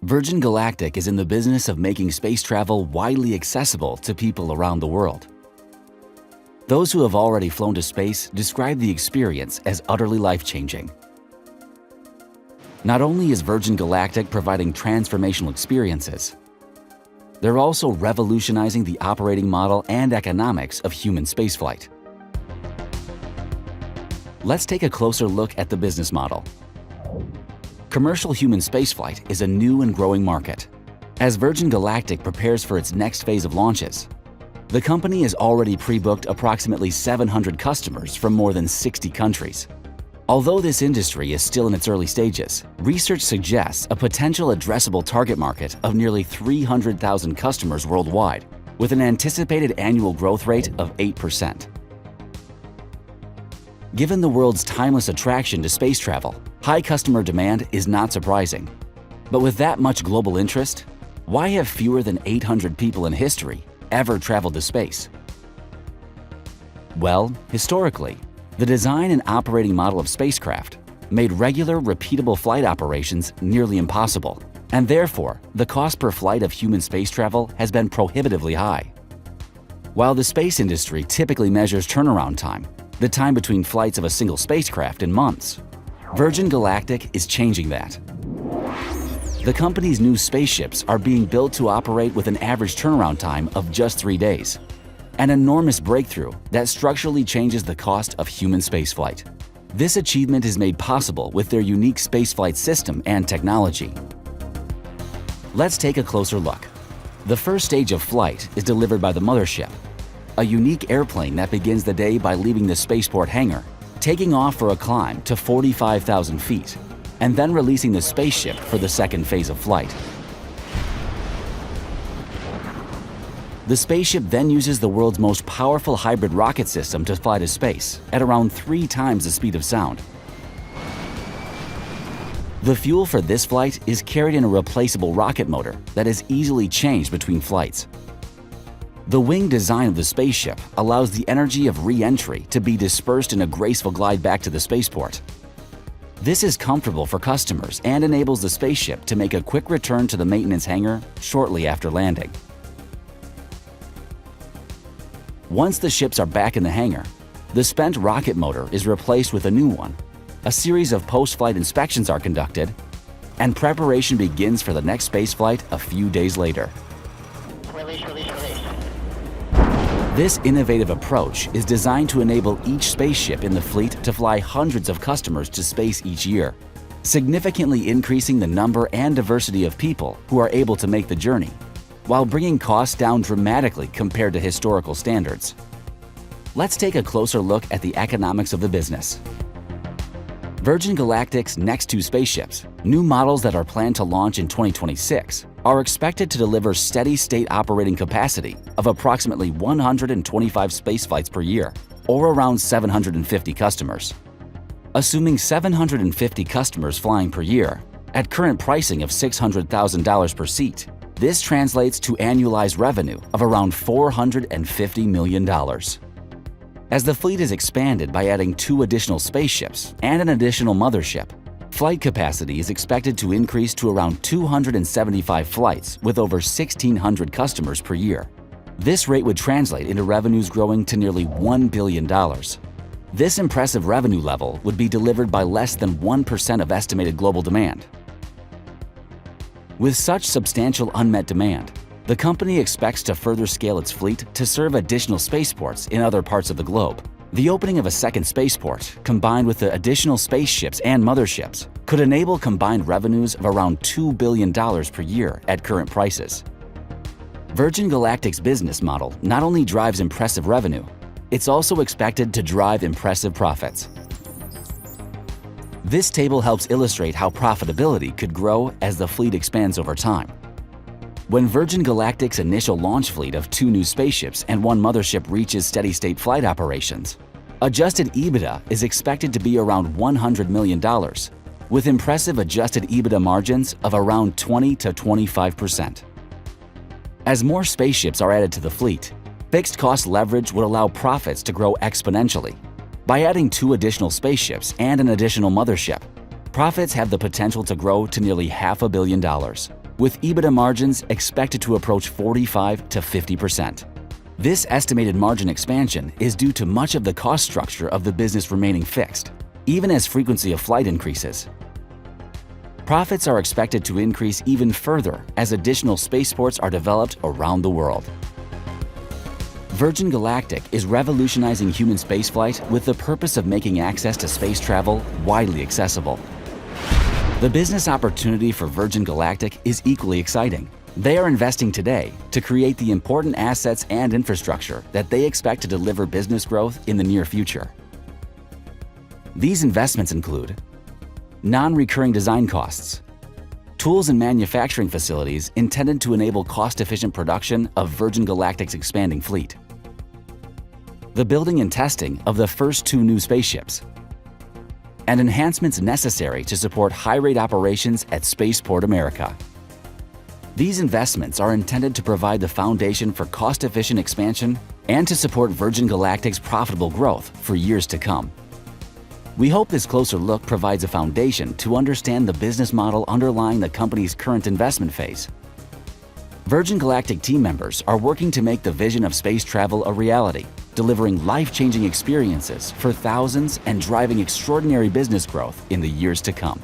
Virgin Galactic is in the business of making space travel widely accessible to people around the world. Those who have already flown to space describe the experience as utterly life-changing. Not only is Virgin Galactic providing transformational experiences, they're also revolutionizing the operating model and economics of human spaceflight. Let's take a closer look at the business model. Commercial human spaceflight is a new and growing market. As Virgin Galactic prepares for its next phase of launches, the company has already pre-booked approximately 700 customers from more than 60 countries. Although this industry is still in its early stages, research suggests a potential addressable target market of nearly 300,000 customers worldwide, with an anticipated annual growth rate of 8%. Given the world's timeless attraction to space travel, high customer demand is not surprising. But with that much global interest, why have fewer than 800 people in history ever traveled to space? Well, historically, the design and operating model of spacecraft made regular, repeatable flight operations nearly impossible, and therefore, the cost per flight of human space travel has been prohibitively high. While the space industry typically measures turnaround time, the time between flights of a single spacecraft, in months, Virgin Galactic is changing that. The company's new spaceships are being built to operate with an average turnaround time of just 3 days, an enormous breakthrough that structurally changes the cost of human spaceflight. This achievement is made possible with their unique spaceflight system and technology. Let's take a closer look. The first stage of flight is delivered by the mothership, a unique airplane that begins the day by leaving the spaceport hangar, taking off for a climb to 45,000 feet, and then releasing the spaceship for the second phase of flight. The spaceship then uses the world's most powerful hybrid rocket system to fly to space at around 3 times the speed of sound. The fuel for this flight is carried in a replaceable rocket motor that is easily changed between flights. The wing design of the spaceship allows the energy of re-entry to be dispersed in a graceful glide back to the spaceport. This is comfortable for customers and enables the spaceship to make a quick return to the maintenance hangar shortly after landing. Once the ships are back in the hangar, the spent rocket motor is replaced with a new one. A series of post-flight inspections are conducted, and preparation begins for the next spaceflight a few days later. Release. This innovative approach is designed to enable each spaceship in the fleet to fly hundreds of customers to space each year, significantly increasing the number and diversity of people who are able to make the journey, while bringing costs down dramatically compared to historical standards. Let's take a closer look at the economics of the business. Virgin Galactic's next 2 spaceships, new models that are planned to launch in 2026, are expected to deliver steady-state operating capacity of approximately 125 spaceflights per year, or around 750 customers. Assuming 750 customers flying per year, at current pricing of $600,000 per seat, this translates to annualized revenue of around $450 million. As the fleet is expanded by adding 2 additional spaceships and an additional mothership, flight capacity is expected to increase to around 275 flights with over 1,600 customers per year. This rate would translate into revenues growing to nearly $1 billion. This impressive revenue level would be delivered by less than 1% of estimated global demand. With such substantial unmet demand, the company expects to further scale its fleet to serve additional spaceports in other parts of the globe. The opening of a second spaceport, combined with the additional spaceships and motherships, could enable combined revenues of around $2 billion per year at current prices. Virgin Galactic's business model not only drives impressive revenue, it's also expected to drive impressive profits. This table helps illustrate how profitability could grow as the fleet expands over time. When Virgin Galactic's initial launch fleet of 2 new spaceships and 1 mothership reaches steady-state flight operations, adjusted EBITDA is expected to be around $100 million, with impressive adjusted EBITDA margins of around 20 to 25%. As more spaceships are added to the fleet, fixed cost leverage would allow profits to grow exponentially. By adding 2 additional spaceships and an additional mothership, profits have the potential to grow to nearly $500 million. with EBITDA margins expected to approach 45 to 50%. This estimated margin expansion is due to much of the cost structure of the business remaining fixed, even as frequency of flight increases. Profits are expected to increase even further as additional spaceports are developed around the world. Virgin Galactic is revolutionizing human spaceflight with the purpose of making access to space travel widely accessible. The business opportunity for Virgin Galactic is equally exciting. They are investing today to create the important assets and infrastructure that they expect to deliver business growth in the near future. These investments include non-recurring design costs, tools and manufacturing facilities intended to enable cost-efficient production of Virgin Galactic's expanding fleet, the building and testing of the first 2 new spaceships, and enhancements necessary to support high-rate operations at Spaceport America. These investments are intended to provide the foundation for cost-efficient expansion and to support Virgin Galactic's profitable growth for years to come. We hope this closer look provides a foundation to understand the business model underlying the company's current investment phase. Virgin Galactic team members are working to make the vision of space travel a reality, delivering life-changing experiences for thousands and driving extraordinary business growth in the years to come.